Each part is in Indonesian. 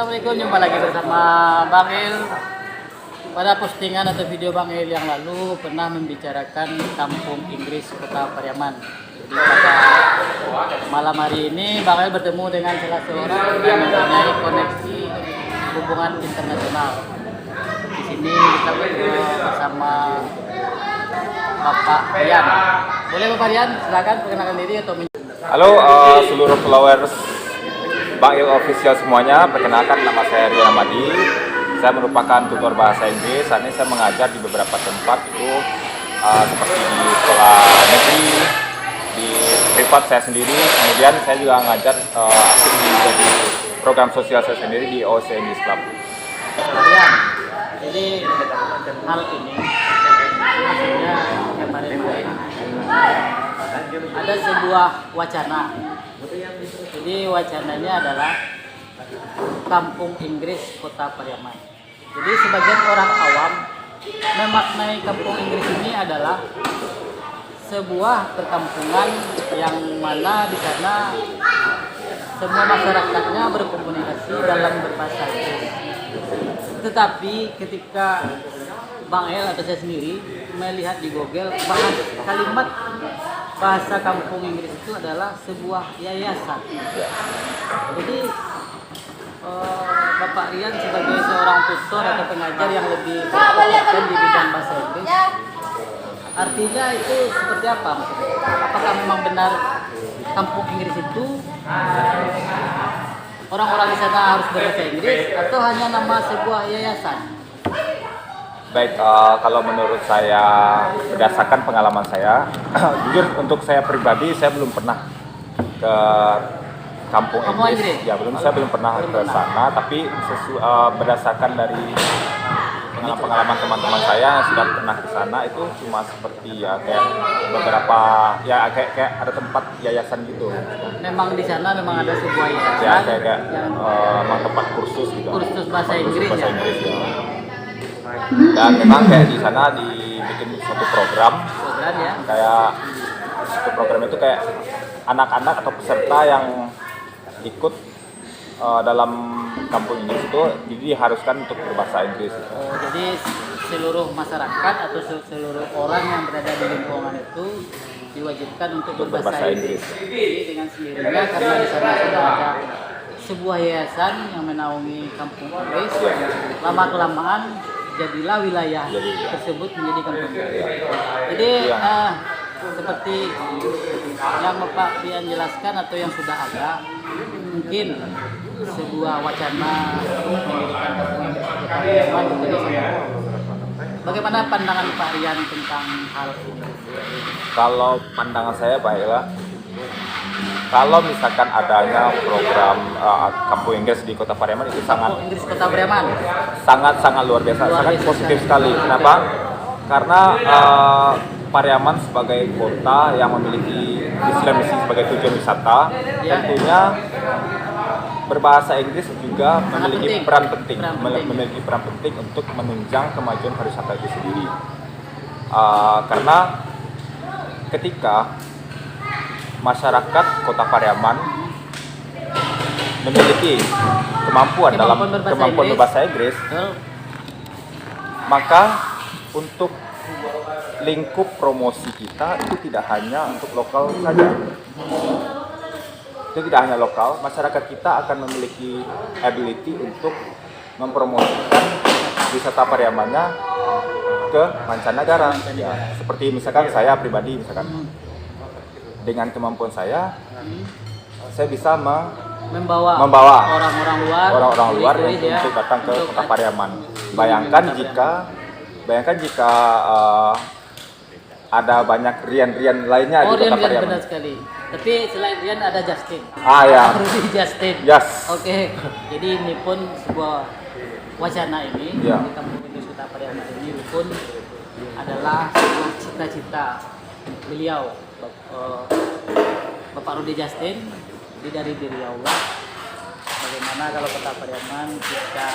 Assalamualaikum, jumpa lagi bersama Bang El. Pada postingan atau video Bang El yang lalu pernah membicarakan kampung Inggris Kota Pariaman. Jadi pada malam hari ini Bang El bertemu dengan salah seorang yang mempunyai koneksi hubungan internasional. Di sini kita bersama Bapak Rian. Boleh Bapak Rian, silakan perkenalkan diri atau Halo seluruh followers Bang Il Official semuanya, perkenalkan nama saya Rian Amadi. Saya merupakan tutor bahasa Inggris. Saat ini saya mengajar di beberapa tempat itu seperti di sekolah negeri, di privat saya sendiri. Kemudian saya juga mengajar aktif di program sosial saya sendiri di OC English Club. Rian, jadi hal ini maksudnya kemarin ada sebuah wacana. Jadi wacananya adalah kampung Inggris Kota Pariaman. Jadi sebagian orang awam memaknai kampung Inggris ini adalah sebuah perkampungan yang mana di sana semua masyarakatnya berkomunikasi dalam berbahasa Inggris. Tetapi ketika Bang El atau saya sendiri melihat di Google kalimat bahasa kampung Inggris itu adalah sebuah yayasan. Jadi Bapak Rian sebagai seorang tutor atau pengajar yang lebih berkompeten di bidang bahasa Inggris, artinya itu seperti apa maksudnya? Apakah memang benar kampung Inggris itu orang-orang di sana harus berbahasa Inggris atau hanya nama sebuah yayasan? Baik, kalau menurut saya berdasarkan pengalaman saya, jujur untuk saya pribadi saya belum pernah ke kampung Inggris. Ya saya belum pernah ke sana. Tapi berdasarkan dari pengalaman teman-teman saya yang sudah pernah ke sana itu cuma seperti ya kayak beberapa ya kayak ada tempat yayasan gitu. Memang di sana memang ada sebuah yayasan. Ya kayak memang tempat kursus gitu. Kursus bahasa Inggris ya. Dan memang kayak di sana dibikin suatu program ya. Kayak suatu program itu kayak anak-anak atau peserta yang ikut dalam kampung Inggris itu diharuskan untuk berbahasa Inggris. Jadi seluruh masyarakat atau seluruh orang yang berada di lingkungan itu diwajibkan untuk berbahasa Inggris. Jadi dengan sendirinya karena di sana sudah ada sebuah yayasan yang menaungi kampung Inggris, lama-kelamaan jadilah wilayah tersebut menjadi kampung Inggris. Jadi seperti yang Bapak Rian jelaskan atau yang sudah ada, mungkin sebuah wacana mendirikan kampung Inggris Kota Pariaman menjadi sangat. Bagaimana pandangan Pak Rian tentang hal ini? Kalau pandangan saya baiklah, kalau misalkan adanya program kampung Inggris di Kota Pariaman itu Inggris Kota Pariaman sangat luar biasa, sangat positif sekali. Kenapa? Karena Pariaman sebagai kota yang memiliki misi sebagai tujuan wisata, tentunya berbahasa Inggris juga memiliki peran penting untuk menunjang kemajuan pariwisata itu sendiri. Karena ketika masyarakat Kota Pariaman memiliki kemampuan berbahasa Inggris, maka untuk lingkup promosi kita itu tidak hanya untuk lokal saja. Itu tidak hanya lokal, masyarakat kita akan memiliki ability untuk mempromosikan wisata Pariamannya ke mancanegara. Ya, seperti misalkan saya pribadi dengan kemampuan saya bisa membawa orang-orang luar untuk datang ke Kota Pariaman. Bayangkan jika ada banyak Rian lainnya di Kota Pariaman. Benar sekali. Tapi selain Rian ada Justin. Ya. Rudy Justin. Yes. Oke. Jadi ini pun sebuah wacana ini di kampung Inggris Kota Pariaman ini pun adalah sebuah cita-cita beliau, Bapak Rudy Justin dari Riau. Bagaimana kalau Kota Pariaman kita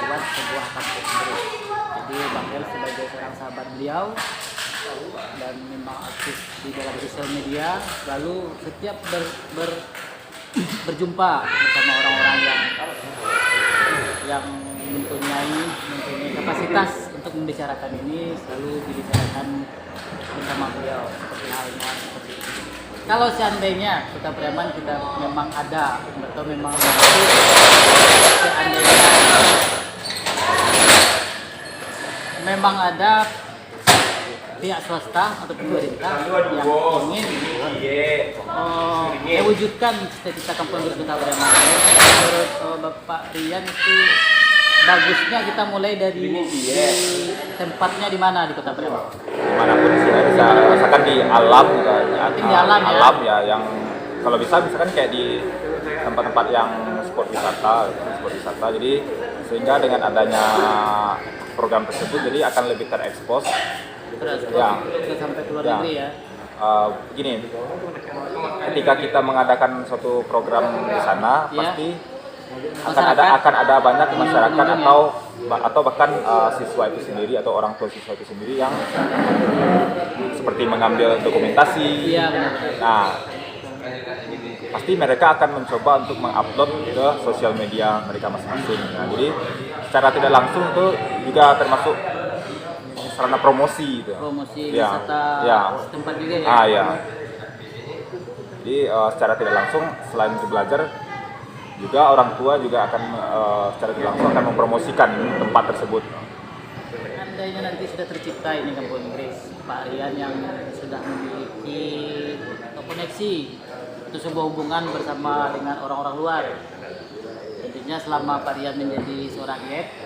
buat sebuah kampung Inggris. Jadi Bang El sebagai seorang sahabat beliau dan memang aktif di dalam sosial media, lalu setiap berjumpa bersama orang-orang yang mempunyai kapasitas untuk membicarakan ini, selalu dibicarakan bersama beliau seperti halnya seperti ini. Kalau seandainya kita Preman kita memang ada atau memang seandainya memang ada pihak swasta atau pemerintah yang ingin mewujudkan cita-cita Kampung Inggris Kota Preman, menurut Bapak Rian itu bagusnya kita mulai dari tempatnya di mana di Kota Preman? Dimanapun saya bisa rasakan di alam, Di alam ya, yang kalau bisa misalkan kayak di tempat-tempat yang spot wisata, jadi sehingga dengan adanya program tersebut jadi akan lebih terekspos. Ya, sampai ke luar negeri ya. Gini, ketika kita mengadakan suatu program di sana, pasti akan ada banyak masyarakat atau bahkan siswa itu sendiri atau orang tua siswa itu sendiri yang seperti mengambil dokumentasi. Iya, benar. Nah, pasti mereka akan mencoba untuk mengupload ke sosial media mereka masing-masing. Nah, jadi secara tidak langsung itu juga termasuk sarana promosi gitu. Promosi Ya, wisata ya. tempat juga ya. Ya. Jadi secara tidak langsung selain belajar juga orang tua juga akan secara tidak langsung akan mempromosikan tempat tersebut. Andainya nanti sudah tercipta ini Kampung Inggris, Pak Rian yang sudah memiliki koneksi atau sebuah hubungan bersama dengan orang-orang luar. Tentunya selama Pak Rian menjadi seorang guide,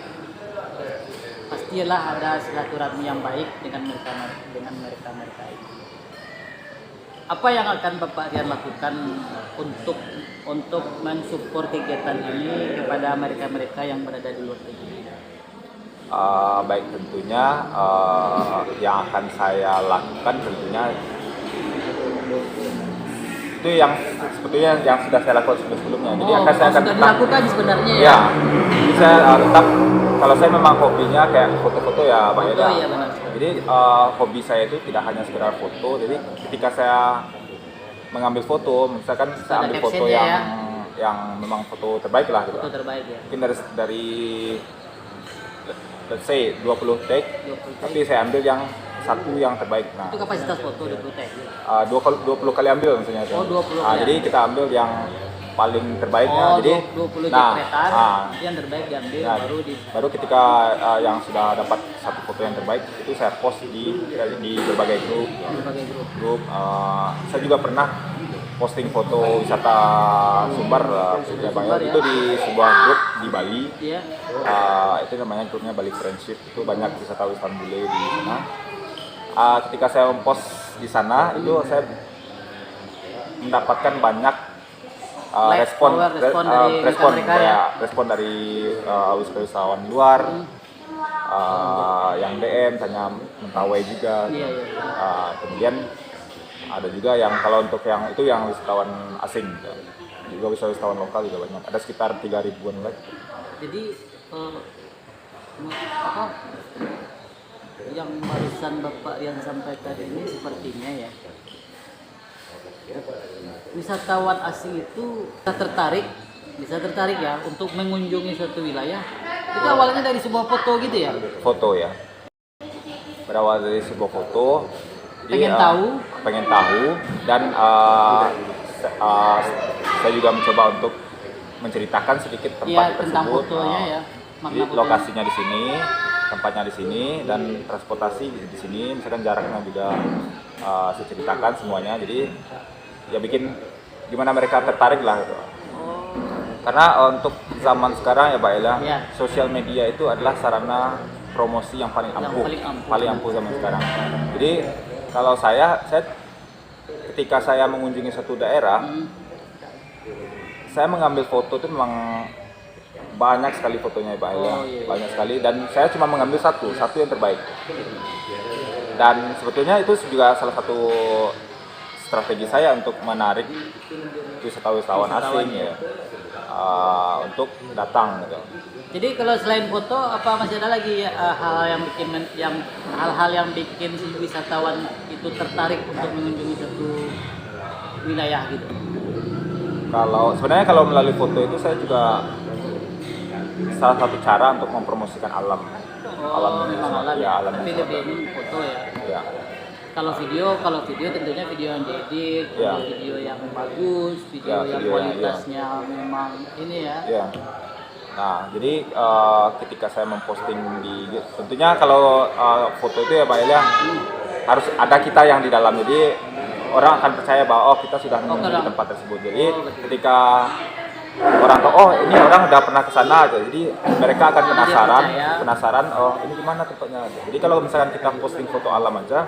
pastilah ada silaturahmi yang baik dengan mereka ini. Apa yang akan Bapak Rian lakukan untuk mensupport kegiatan ini kepada mereka yang berada di luar negeri? Baik, tentunya yang akan saya lakukan tentunya itu yang sebetulnya yang sudah saya lakukan sebelumnya. Jadi saya akan sudah dilakukan sebenarnya ya. Ya, jadi saya tetap, kalau saya memang hobinya kayak foto-foto ya, Pak Eda. Iya, benar. Jadi hobi saya itu tidak hanya sekedar foto. Jadi ketika saya mengambil foto, misalkan saya ambil foto yang memang foto terbaik lah gitu. Foto terbaik ya. Mungkin dari let's say 20 take, tapi saya ambil yang satu yang terbaik. Nah, itu kapasitas foto 20 take. 20 kali ambil misalnya. Oh, 20 kali. Jadi kita ambil yang paling terbaiknya. Jadi 20 jepretan yang terbaik diambil baru ketika yang sudah dapat satu foto yang terbaik itu saya post di berbagai grup. Saya juga pernah posting foto wisata Sumbar itu di sebuah grup di Bali. Iya. Itu namanya grupnya Bali Friendship. Itu banyak wisatawan bule di sana. Ketika saya post di sana itu saya mendapatkan banyak respon dari wisatawan luar, yang DM tanya Mentawai juga. Kemudian ada juga yang kalau untuk yang itu yang wisatawan asing juga wisatawan lokal juga banyak, ada sekitar 3.000-an like. Jadi yang barusan Bapak yang sampaikan ini sepertinya ya, wisatawan asing itu bisa tertarik ya untuk mengunjungi suatu wilayah. Itu awalnya dari sebuah foto gitu ya? Foto ya, berawal dari sebuah foto. Pengen tahu dan saya juga mencoba untuk menceritakan sedikit tempat tersebut. Tentang fotonya ya. Jadi lokasinya di sini, tempatnya di sini, dan transportasi di sini. Misalkan jaraknya juga saya ceritakan semuanya. Jadi ya bikin gimana mereka tertarik lah gitu. Karena untuk zaman sekarang ya Pak Ella, sosial media itu adalah sarana promosi yang paling ampuh zaman sekarang. Jadi kalau saya ketika saya mengunjungi suatu daerah, saya mengambil foto itu memang banyak sekali fotonya Pak Ella, banyak sekali, dan saya cuma mengambil satu yang terbaik. Dan sebetulnya itu juga salah satu strategi saya untuk menarik wisatawan asing ya, untuk datang gitu. Jadi kalau selain foto, apa masih ada lagi hal-hal yang bikin si wisatawan itu tertarik untuk mengunjungi satu wilayah gitu? Kalau sebenarnya kalau melalui foto itu saya juga salah satu cara untuk mempromosikan alam. Oh, memang alam ya, ya. alam Tapi yang lebih ini foto ya. ya. Kalau video tentunya video yang diedit, Ya. video yang bagus, video Ya, yang video yang- kualitasnya memang ini ya. Ya. Nah, jadi ketika saya memposting tentunya kalau foto itu ya Pak Elia harus ada kita yang di dalam. Jadi orang akan percaya bahwa kita sudah menemui di tempat tersebut. Jadi ketika orang tahu ini orang udah pernah ke sana aja. Jadi mereka akan penasaran ini gimana tempatnya. Jadi kalau misalkan kita posting foto alam aja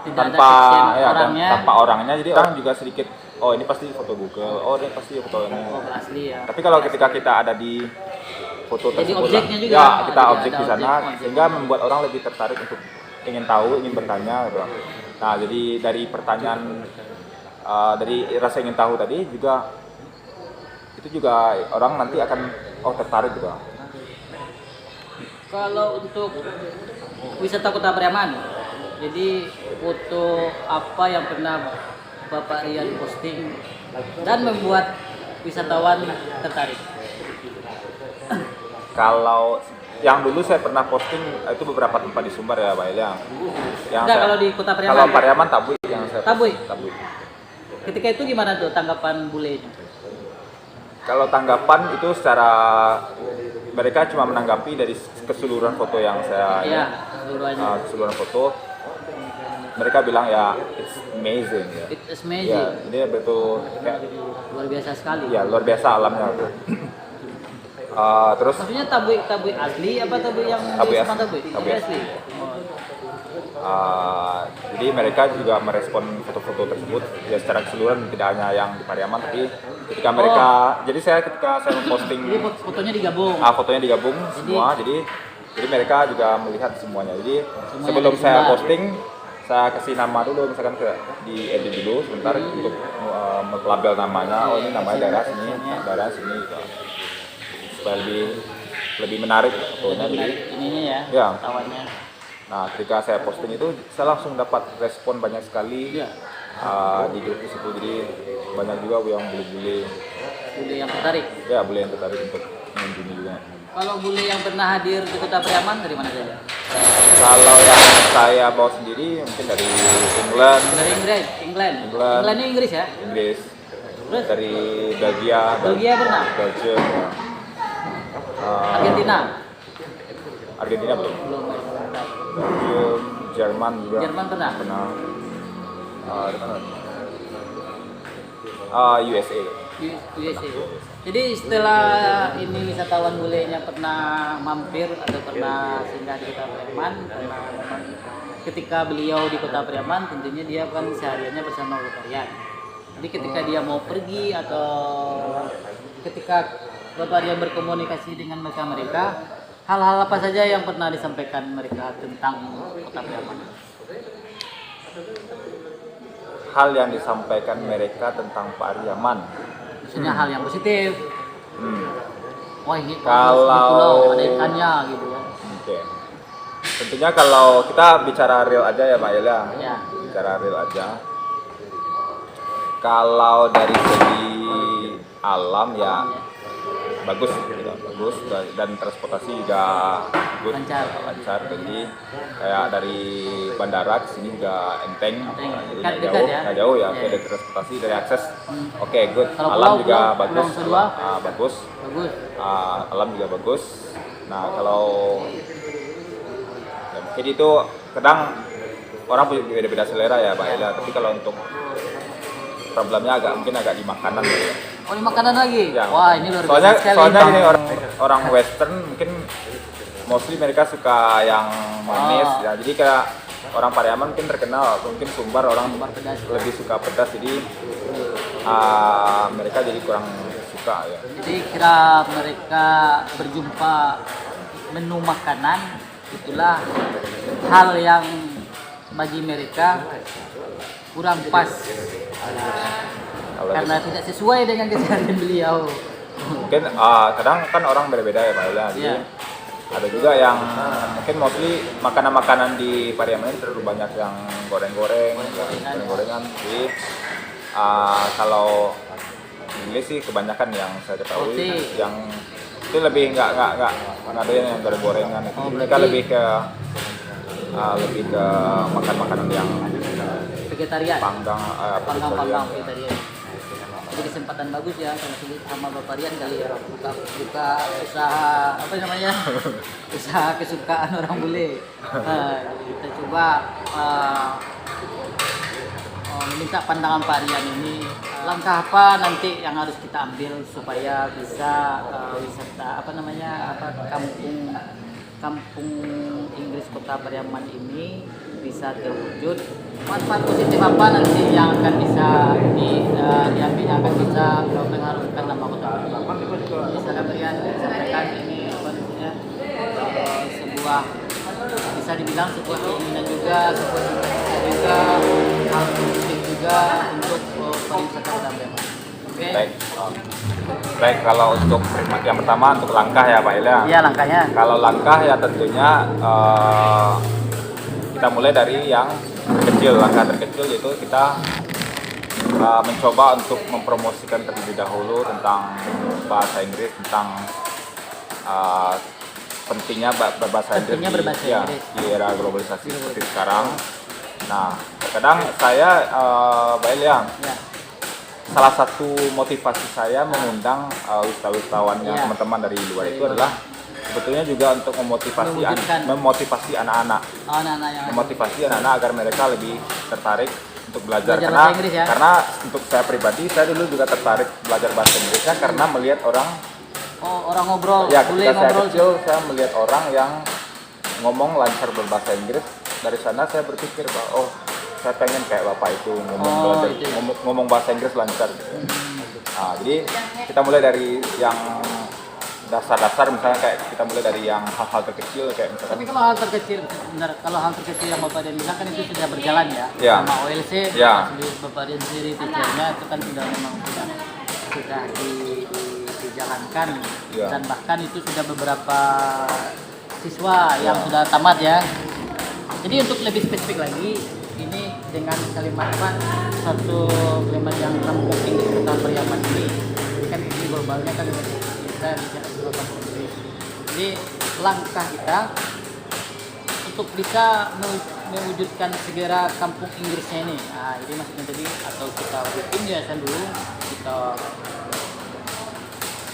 Tidak tanpa ada orangnya. tanpa orangnya, jadi orang juga sedikit ini pasti foto Google, ini pasti foto ini. Oh, asli ya. Tapi kalau ketika kita ada di foto Jadi tersebut, objeknya juga. ya kita Jadi objek ada di sana, objek. sehingga membuat orang lebih tertarik untuk ingin tahu, ingin bertanya gitu. Nah, jadi dari pertanyaan, dari rasa ingin tahu tadi juga, itu juga orang nanti akan tertarik gitu. Kalau untuk wisata Kota Pariaman, jadi foto apa yang pernah Bapak Rian posting dan membuat wisatawan tertarik? Kalau yang dulu saya pernah posting itu beberapa tempat di Sumbar ya Pak Elia. Enggak, kalau di Kota Pariaman. Kalau Pariaman Tabui yang saya Tabui? posting, Tabui. Ketika itu gimana tuh tanggapan bulenya? Kalau tanggapan itu secara mereka cuma menanggapi dari keseluruhan foto yang saya Iya, keseluruhannya. keseluruhan foto. Mereka bilang ya it's amazing ya. It's amazing. Ya, ini betul kayak Luar biasa sekali. ya luar biasa alamnya tuh. Terus Maksudnya tabui asli apa tabui yang Tabui di asli. Semarang tabui? Tabui asli. jadi mereka juga merespon foto-foto tersebut ya secara keseluruhan, tidak hanya yang di Pariaman, tapi ketika mereka ketika saya memposting Jadi fotonya digabung. fotonya digabung semua, jadi mereka juga melihat semuanya. Jadi sebelum dari saya Sumbar. posting, saya kasih nama dulu, misalkan di edit dulu sebentar untuk melabel namanya. Oh ini namanya daerah sini gitu. Supaya lebih menarik fotonya. Jadi Ininya ya, Ya. tawannya. nah, ketika saya posting itu saya langsung dapat respon banyak sekali Iya. di grup tersebut. Jadi banyak juga yang bule-bule Bule yang tertarik. yang tertarik untuk mengunjungi juga. Kalau bule yang pernah hadir di Kota Pariaman dari mana saja? Kalau yang saya bawa sendiri mungkin dari England, Dari England. Englandnya Inggris ya? Inggris, Terus dari Belgia pernah? Belgium, Argentina belum, Belum. Belgium, Jerman juga Jerman pernah? di mana? USA. USA. Jadi setelah ini wisatawan bulenya pernah mampir atau pernah singgah di Kota Pariaman, ketika beliau di Kota Pariaman tentunya dia kan sehariannya bersama Bapak Rian. Jadi ketika dia mau pergi atau ketika Bapak Rian berkomunikasi dengan mereka, hal-hal apa saja yang pernah disampaikan mereka tentang Kota Pariaman? Hal yang disampaikan mereka tentang Pariaman. Maksudnya hal yang positif. Wah ini Kalau- bagus, ini pulau ada ikannya gitu ya. Oke. Tentunya kalau kita bicara real aja ya Mbak Elia. Ya. Bicara real aja. Kalau dari segi alam ya bagus gitu, bagus, dan transportasi juga good, Lancar. Jadi kayak dari bandara ke sini juga enteng, Enteng. jadi Kan nggak dekat jauh, ya? nggak jauh ya. Iya. Oke, dari transportasi, dari akses, oke good. Kalau Alam pulau- juga pulau- bagus, pulau Nusa Dua? bagus. Bagus. Alam juga bagus. Nah kalau ya, mungkin itu kadang orang punya beda-beda selera ya Pak Elia. Tapi kalau untuk problemnya mungkin agak di makanan ya. Oh ini makanan lagi? Ya, Wah ini luar soalnya biasa sekali. soalnya ini orang Western mungkin mostly mereka suka yang manis ya. Jadi kayak orang Pariaman mungkin terkenal, mungkin Sumbar orang pedas. lebih suka pedas, jadi mereka jadi kurang suka ya. Jadi kira mereka berjumpa menu makanan, itulah hal yang bagi mereka kurang pas Kalau karena tidak sesuai dengan keseharian beliau. mungkin kadang kan orang berbeda ya Pak Ila. Jadi Iya. ada juga yang mungkin mostly makanan-makanan di Pariaman ini terlalu banyak yang goreng-gorengan. Jadi kalau Inggris sih kebanyakan yang saya ketahui Roti. yang itu lebih nggak ada yang goreng-gorengan itu. Oh, Mereka berarti- lebih ke makan makanan yang Vegetarian. panggang Panggang vegetarian. Jadi kesempatan bagus ya sama Bapak Rian kali ya buka usaha apa namanya usaha kesukaan orang bule. Kita coba meminta pandangan Pak Rian ini langkah apa nanti yang harus kita ambil supaya bisa wisata apa namanya kampung Inggris Kota Pariaman ini bisa terwujud. Manfaat positif apa nanti yang akan bisa diambil, yang akan bisa mengharumkan nama Kota Pariaman? Misalkan Rian sampaikan ini apa namanya sebuah bisa dibilang sebuah keinginan juga, sebuah cita-cita juga, hal positif juga untuk pariwisata Kota Pariaman. Oke. Baik, kalau untuk yang pertama untuk langkah ya Pak Ilya. Iya langkahnya. Kalau langkah ya tentunya kita mulai dari yang terkecil. Langkah terkecil yaitu kita mencoba untuk mempromosikan terlebih dahulu tentang bahasa Inggris, tentang pentingnya berbahasa Inggris di era globalisasi seperti sekarang. Nah, terkadang saya Pak Ilya, salah satu motivasi saya mengundang wisatawan yang teman-teman dari luar itu adalah sebetulnya juga untuk memotivasi anak-anak, memotivasi anak-anak agar mereka lebih tertarik untuk belajar bahasa Inggris ya? Karena untuk saya pribadi saya dulu juga tertarik belajar bahasa Inggrisnya karena melihat orang ngobrol, ya boleh ketika saya ngobrol. kecil saya melihat orang yang ngomong lancar berbahasa Inggris. Dari sana saya berpikir bahwa saya pengen kayak bapak itu ngomong bahasa Inggris lancar gitu. Nah, jadi kita mulai dari yang dasar-dasar, misalnya kayak kita mulai dari yang hal-hal terkecil kayak misalkan. Tapi kalau hal terkecil, benar kalau hal terkecil yang Bapak Dian bilang kan itu sudah berjalan ya, sama OLC, Bapak Dian sendiri teachernya itu kan sudah memang sudah dijalankan dan bahkan itu sudah beberapa siswa yang sudah tamat ya. Jadi untuk lebih spesifik lagi, ini dengan kalimat satu kalimat yang kampung Inggris Kota Pariaman ini kan ini globalnya kan kita bicara kampung Inggris. Jadi langkah kita untuk bisa mewujudkan segera kampung Inggrisnya ini. Nah, ini maksudnya tadi atau kita bikin yayasan dulu,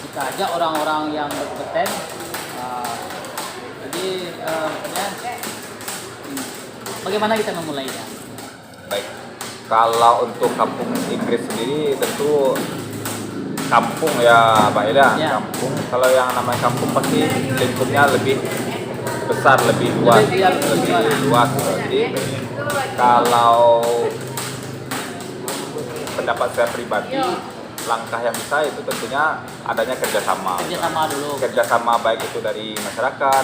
kita ajak orang-orang yang berkompeten. Jadi bagaimana kita memulainya? Baik, kalau untuk kampung Inggris sendiri tentu kampung ya Pak Ilya, kampung. Kalau yang namanya kampung pasti lingkupnya lebih besar, lebih luas. Jadi kalau pendapat saya pribadi, langkah yang bisa itu tentunya adanya kerjasama Dulu. Kerjasama baik itu dari masyarakat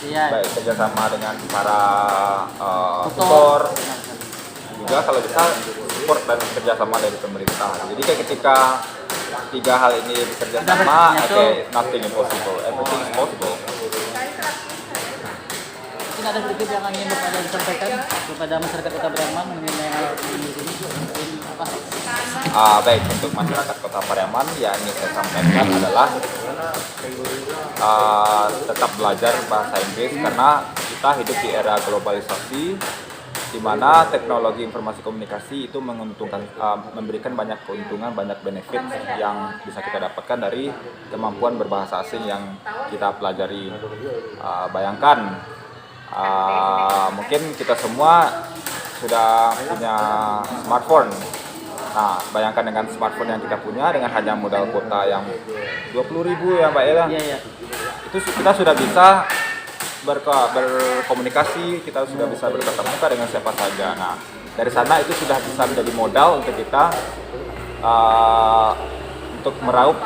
baik kerjasama dengan para tutor, juga kalau bisa support dan kerjasama dari pemerintah. Jadi kayak ketika tiga hal ini bekerja sama, nothing impossible, everything is possible. Mungkin ada sedikit yang ingin Bapak sampaikan kepada masyarakat Kota Pariaman mengenai hal ini apa? Baik, untuk masyarakat Kota Pariaman yang ingin saya sampaikan adalah tetap belajar bahasa Inggris karena kita hidup di era globalisasi di mana teknologi informasi komunikasi itu menguntungkan, memberikan banyak keuntungan, banyak benefit yang bisa kita dapatkan dari kemampuan berbahasa asing yang kita pelajari. Bayangkan, mungkin kita semua sudah punya smartphone. Nah, bayangkan dengan smartphone yang kita punya dengan hanya modal kuota yang 20.000 ya Mbak Ella. Itu kita sudah bisa berkomunikasi, kita sudah bisa bertatap muka dengan siapa saja. Nah, dari sana itu sudah bisa menjadi modal untuk kita untuk meraup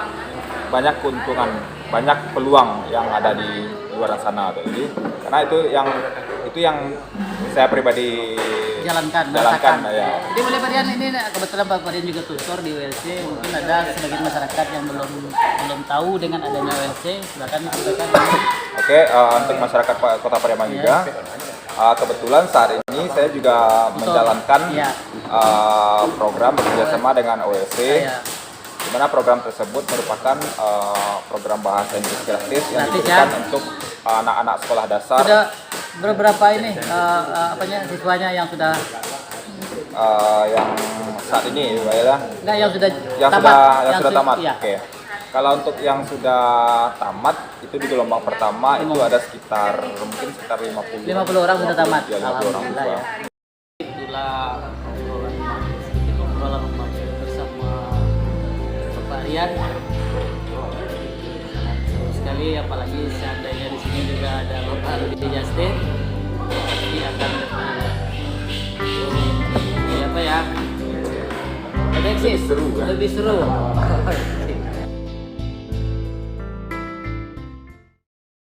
banyak keuntungan, banyak peluang yang ada di luar sana. Jadi karena itu yang saya pribadi jalankan ya. Jadi boleh Pak Dian, ini kebetulan Pak Dian juga tutor di OLC, mungkin ada sebagian masyarakat yang belum tahu dengan adanya OLC, silakan sampaikan. Oke, untuk masyarakat Kota Pariaman juga, kebetulan saat ini saya juga menjalankan program bekerjasama dengan OLC. di mana program tersebut merupakan program bahasa Inggris gratis yang Gratis, diberikan ya. untuk anak-anak sekolah dasar. Sudah berapa ini siswanya yang sudah Yang saat ini ya, enggak yang sudah yang tamat? sudah tamat. Iya. Oke. Kalau untuk yang sudah tamat itu di gelombang pertama itu ada sekitar 50 orang sudah tamat. Ya, 50 orang Alhamdulillah, siswa. ya. Itulah obrolan mancing bersama Bapak Rian. Sangat seru sekali, apalagi seandainya di sini juga ada Bapak Rudi Justin. Pasti akan lebih apa ya? Lebih seru.